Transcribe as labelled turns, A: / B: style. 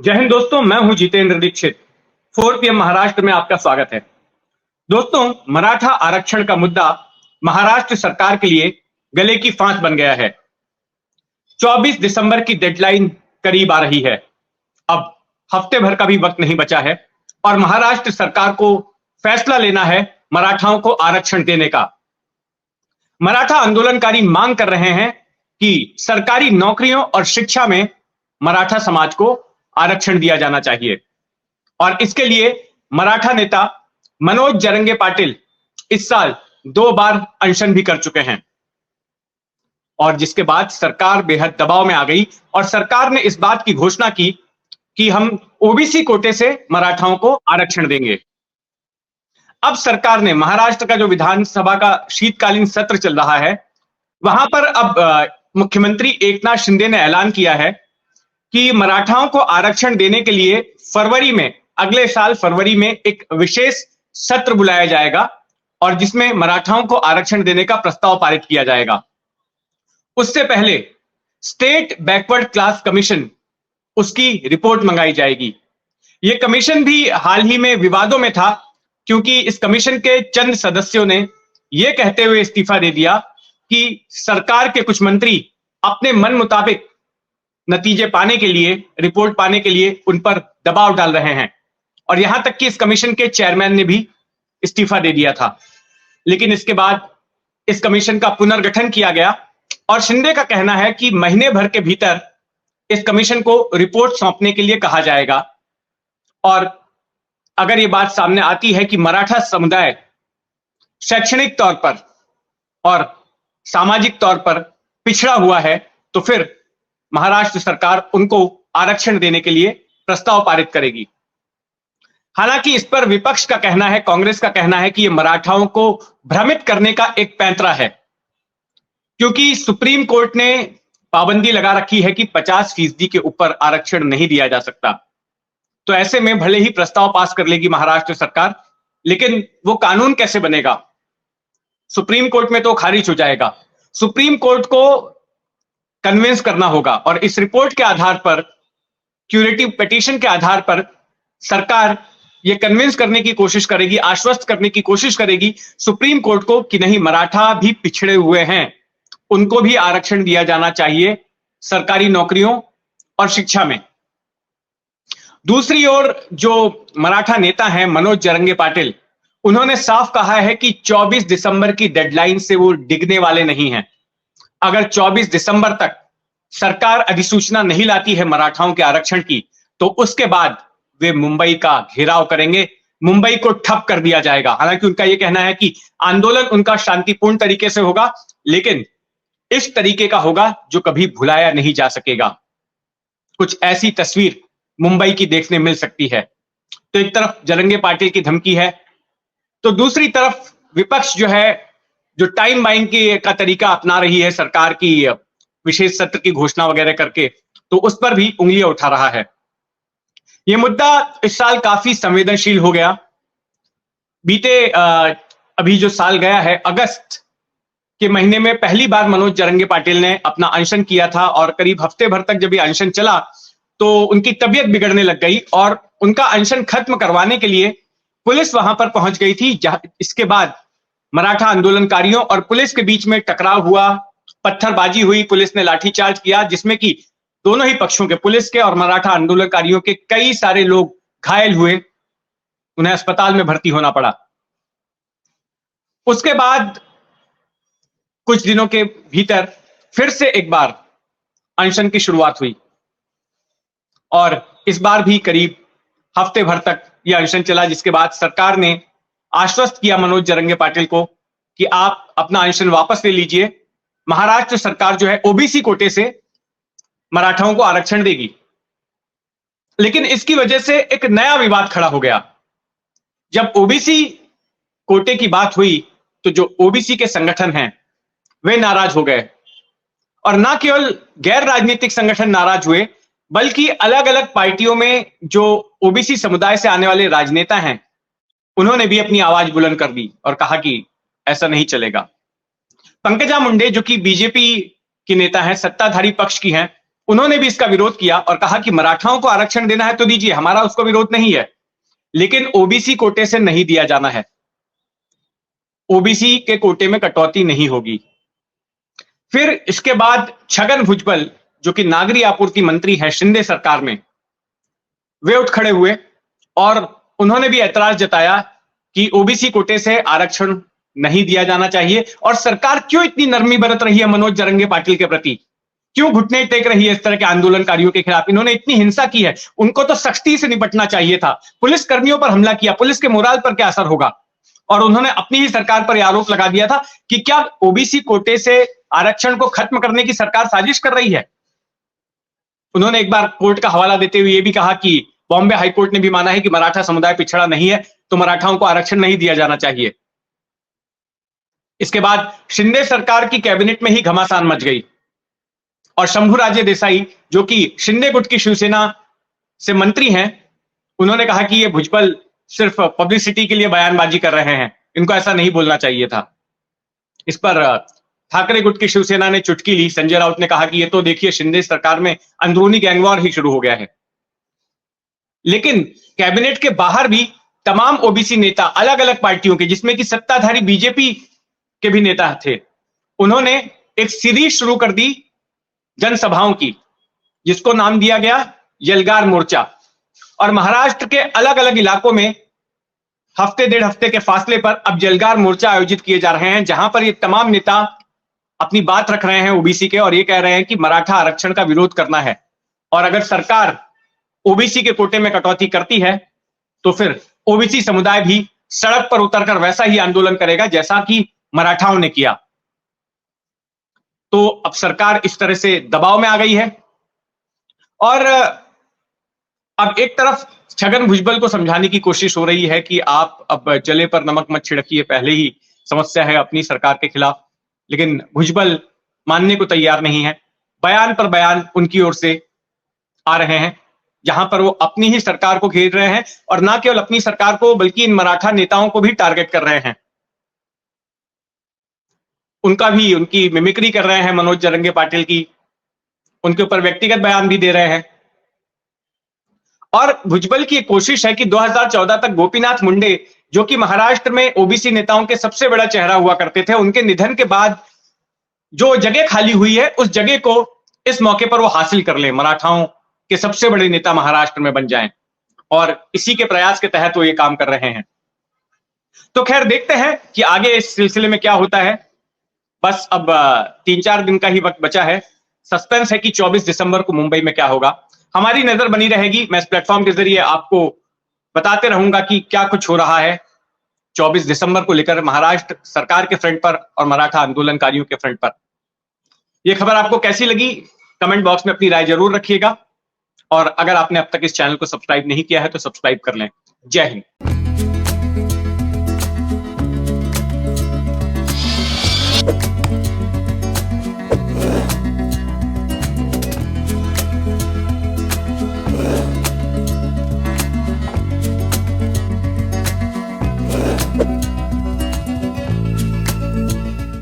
A: जय हिंद दोस्तों, मैं हूं जितेंद्र दीक्षित। 4 PM महाराष्ट्र में आपका स्वागत है। दोस्तों, मराठा आरक्षण का मुद्दा महाराष्ट्र सरकार के लिए गले की फांस बन गया है। 24 दिसंबर की डेडलाइन करीब आ रही है। अब हफ्ते भर का भी वक्त नहीं बचा है और महाराष्ट्र सरकार को फैसला लेना है मराठाओं को आरक्षण देने का। मराठा आंदोलनकारी मांग कर रहे हैं कि सरकारी नौकरियों और शिक्षा में मराठा समाज को आरक्षण दिया जाना चाहिए और इसके लिए मराठा नेता मनोज जरंगे पाटिल इस साल 2 बार अनशन भी कर चुके हैं और जिसके बाद सरकार बेहद दबाव में आ गई और सरकार ने इस बात की घोषणा की कि हम ओबीसी कोटे से मराठाओं को आरक्षण देंगे। अब सरकार ने महाराष्ट्र का जो विधानसभा का शीतकालीन सत्र चल रहा है वहां पर अब मुख्यमंत्री एकनाथ शिंदे ने ऐलान किया है कि मराठाओं को आरक्षण देने के लिए अगले साल फरवरी में एक विशेष सत्र बुलाया जाएगा और जिसमें मराठाओं को आरक्षण देने का प्रस्ताव पारित किया जाएगा। उससे पहले स्टेट बैकवर्ड क्लास कमीशन उसकी रिपोर्ट मंगाई जाएगी। यह कमीशन भी हाल ही में विवादों में था क्योंकि इस कमीशन के चंद सदस्यों ने यह कहते हुए इस्तीफा दे दिया कि सरकार के कुछ मंत्री अपने मन मुताबिक नतीजे पाने के लिए, रिपोर्ट पाने के लिए उन पर दबाव डाल रहे हैं और यहां तक कि इस कमीशन के चेयरमैन ने भी इस्तीफा दे दिया था। लेकिन इसके बाद इस कमीशन का पुनर्गठन किया गया और शिंदे का कहना है कि महीने भर के भीतर इस कमीशन को रिपोर्ट सौंपने के लिए कहा जाएगा और अगर यह बात सामने आती है कि मराठा समुदाय शैक्षणिक तौर पर और सामाजिक तौर पर पिछड़ा हुआ है तो फिर महाराष्ट्र सरकार उनको आरक्षण देने के लिए प्रस्ताव पारित करेगी। हालांकि इस पर विपक्ष का कहना है, कांग्रेस का कहना है कि यह मराठाओं को भ्रमित करने का एक पैंतरा है क्योंकि सुप्रीम कोर्ट ने पाबंदी लगा रखी है कि 50% के ऊपर आरक्षण नहीं दिया जा सकता। तो ऐसे में भले ही प्रस्ताव पास कर लेगी महाराष्ट्र सरकार, लेकिन वो कानून कैसे बनेगा? सुप्रीम कोर्ट में तो खारिज हो जाएगा। सुप्रीम कोर्ट को कन्विंस करना होगा और इस रिपोर्ट के आधार पर, क्यूरेटिव पिटीशन के आधार पर सरकार यह कन्विंस करने की कोशिश करेगी, आश्वस्त करने की कोशिश करेगी सुप्रीम कोर्ट को कि नहीं, मराठा भी पिछड़े हुए हैं, उनको भी आरक्षण दिया जाना चाहिए सरकारी नौकरियों और शिक्षा में। दूसरी ओर जो मराठा नेता हैं मनोज जरंगे पाटिल, उन्होंने साफ कहा है कि 24 दिसंबर की डेडलाइन से वो डिगने वाले नहीं हैं। अगर 24 दिसंबर तक सरकार अधिसूचना नहीं लाती है मराठाओं के आरक्षण की तो उसके बाद वे मुंबई का घेराव करेंगे, मुंबई को ठप कर दिया जाएगा। हालांकि उनका यह कहना है कि आंदोलन उनका शांतिपूर्ण तरीके से होगा, लेकिन इस तरीके का होगा जो कभी भुलाया नहीं जा सकेगा। कुछ ऐसी तस्वीर मुंबई की देखने मिल सकती है। तो एक तरफ जरंगे पाटिल की धमकी है तो दूसरी तरफ विपक्ष जो टाइम बाइंग का तरीका अपना रही है सरकार की विशेष सत्र की घोषणा वगैरह करके, तो उस पर भी उंगलियां उठा रहा है। यह मुद्दा इस साल काफी संवेदनशील हो गया। अभी जो साल गया है, अगस्त के महीने में पहली बार मनोज जरंगे पाटिल ने अपना अनशन किया था और करीब हफ्ते भर तक जब ये अनशन चला तो उनकी तबीयत बिगड़ने लग गई और उनका अनशन खत्म करवाने के लिए पुलिस वहां पर पहुंच गई थी। इसके बाद मराठा आंदोलनकारियों और पुलिस के बीच में टकराव हुआ, पत्थरबाजी हुई, पुलिस ने लाठीचार्ज किया जिसमें कि दोनों ही पक्षों के, पुलिस के और मराठा आंदोलनकारियों के कई सारे लोग घायल हुए, उन्हें अस्पताल में भर्ती होना पड़ा। उसके बाद कुछ दिनों के भीतर फिर से एक बार अनशन की शुरुआत हुई और इस बार भी करीब हफ्ते भर तक यह अनशन चला, जिसके बाद सरकार ने आश्वस्त किया मनोज जरंगे पाटिल को कि आप अपना अनशन वापस ले लीजिए, महाराष्ट्र सरकार जो है ओबीसी कोटे से मराठाओं को आरक्षण देगी। लेकिन इसकी वजह से एक नया विवाद खड़ा हो गया। जब ओबीसी कोटे की बात हुई तो जो ओबीसी के संगठन हैं वे नाराज हो गए और ना केवल गैर राजनीतिक संगठन नाराज हुए बल्कि अलग अलग पार्टियों में जो ओबीसी समुदाय से आने वाले राजनेता हैं उन्होंने भी अपनी आवाज बुलंद कर दी और कहा कि ऐसा नहीं चलेगा। पंकजा मुंडे जो कि बीजेपी की नेता हैं, सत्ताधारी पक्ष की हैं, उन्होंने भी इसका विरोध किया और कहा कि मराठाओं को आरक्षण देना है तो दीजिए, हमारा उसको विरोध नहीं है, लेकिन ओबीसी कोटे से नहीं दिया जाना है। ओबीसी के कोटे में कटौती नहीं होगी। फिर इसके बाद छगन भुजबल, जो कि नागरिक आपूर्ति मंत्री है शिंदे सरकार में, वे उठ खड़े हुए और उन्होंने भी ऐतराज जताया कि ओबीसी कोटे से आरक्षण नहीं दिया जाना चाहिए और सरकार क्यों इतनी नरमी बरत रही है मनोज जरंगे पाटिल के प्रति, क्यों घुटने टेक रही है इस तरह के आंदोलनकारियों के खिलाफ। इन्होंने इतनी हिंसा की है, उनको तो सख्ती से निपटना चाहिए था। पुलिस कर्मियों पर हमला किया, पुलिस के मोराल पर क्या असर होगा। और उन्होंने अपनी ही सरकार पर आरोप लगा दिया था कि क्या ओबीसी कोटे से आरक्षण को खत्म करने की सरकार साजिश कर रही है। उन्होंने एक बार कोर्ट का हवाला देते हुए यह भी कहा कि बॉम्बे हाईकोर्ट ने भी माना है कि मराठा समुदाय पिछड़ा नहीं है, तो मराठाओं को आरक्षण नहीं दिया जाना चाहिए। इसके बाद शिंदे सरकार की कैबिनेट में ही घमासान मच गई और शंभूराजे देसाई, जो कि शिंदे गुट की शिवसेना से मंत्री हैं, उन्होंने कहा कि ये भुजबल सिर्फ पब्लिसिटी के लिए बयानबाजी कर रहे हैं, इनको ऐसा नहीं बोलना चाहिए था। इस पर ठाकरे गुट की शिवसेना ने चुटकी ली। संजय राउत ने कहा कि ये तो देखिए शिंदे सरकार में अंदरूनी गैंगवॉर ही शुरू हो गया है। लेकिन कैबिनेट के बाहर भी तमाम ओबीसी नेता अलग अलग पार्टियों के, जिसमें कि सत्ताधारी बीजेपी के भी नेता थे, उन्होंने एक सीरीज शुरू कर दी जनसभाओं की, जिसको नाम दिया गया यलगार मोर्चा। और महाराष्ट्र के अलग अलग इलाकों में हफ्ते डेढ़ हफ्ते के फासले पर अब यलगार मोर्चा आयोजित किए जा रहे हैं, जहां पर ये तमाम नेता अपनी बात रख रहे हैं ओबीसी के और ये कह रहे हैं कि मराठा आरक्षण का विरोध करना है और अगर सरकार ओबीसी के कोटे में कटौती करती है तो फिर ओबीसी समुदाय भी सड़क पर उतरकर वैसा ही आंदोलन करेगा जैसा कि मराठाओं ने किया। तो अब सरकार इस तरह से दबाव में आ गई है और अब एक तरफ छगन भुजबल को समझाने की कोशिश हो रही है कि आप अब जले पर नमक मत छिड़किए, पहले ही समस्या है अपनी सरकार के खिलाफ, लेकिन भुजबल मानने को तैयार नहीं है। बयान पर बयान उनकी ओर से आ रहे हैं जहां पर वो अपनी ही सरकार को घेर रहे हैं और ना केवल अपनी सरकार को बल्कि इन मराठा नेताओं को भी टारगेट कर रहे हैं, उनकी मिमिक्री कर रहे हैं मनोज जरंगे पाटिल की, उनके ऊपर व्यक्तिगत बयान भी दे रहे हैं। और भुजबल की एक कोशिश है कि 2014 तक गोपीनाथ मुंडे, जो कि महाराष्ट्र में ओबीसी नेताओं के सबसे बड़ा चेहरा हुआ करते थे, उनके निधन के बाद जो जगह खाली हुई है उस जगह को इस मौके पर वो हासिल कर लें, मराठाओं के सबसे बड़े नेता महाराष्ट्र में बन जाएं, और इसी के प्रयास के तहत वो ये काम कर रहे हैं। तो खैर देखते हैं कि आगे इस सिलसिले में क्या होता है। बस अब 3-4 दिन का ही वक्त बचा है। सस्पेंस है कि 24 दिसंबर को मुंबई में क्या होगा। हमारी नजर बनी रहेगी। मैं इस प्लेटफॉर्म के जरिए आपको बताते रहूंगा कि क्या कुछ हो रहा है 24 दिसंबर को लेकर महाराष्ट्र सरकार के फ्रंट पर और मराठा आंदोलनकारियों के फ्रंट पर। यह खबर आपको कैसी लगी कमेंट बॉक्स में अपनी राय जरूर रखिएगा और अगर आपने अब तक इस चैनल को सब्सक्राइब नहीं किया है तो सब्सक्राइब कर लें। जय हिंद।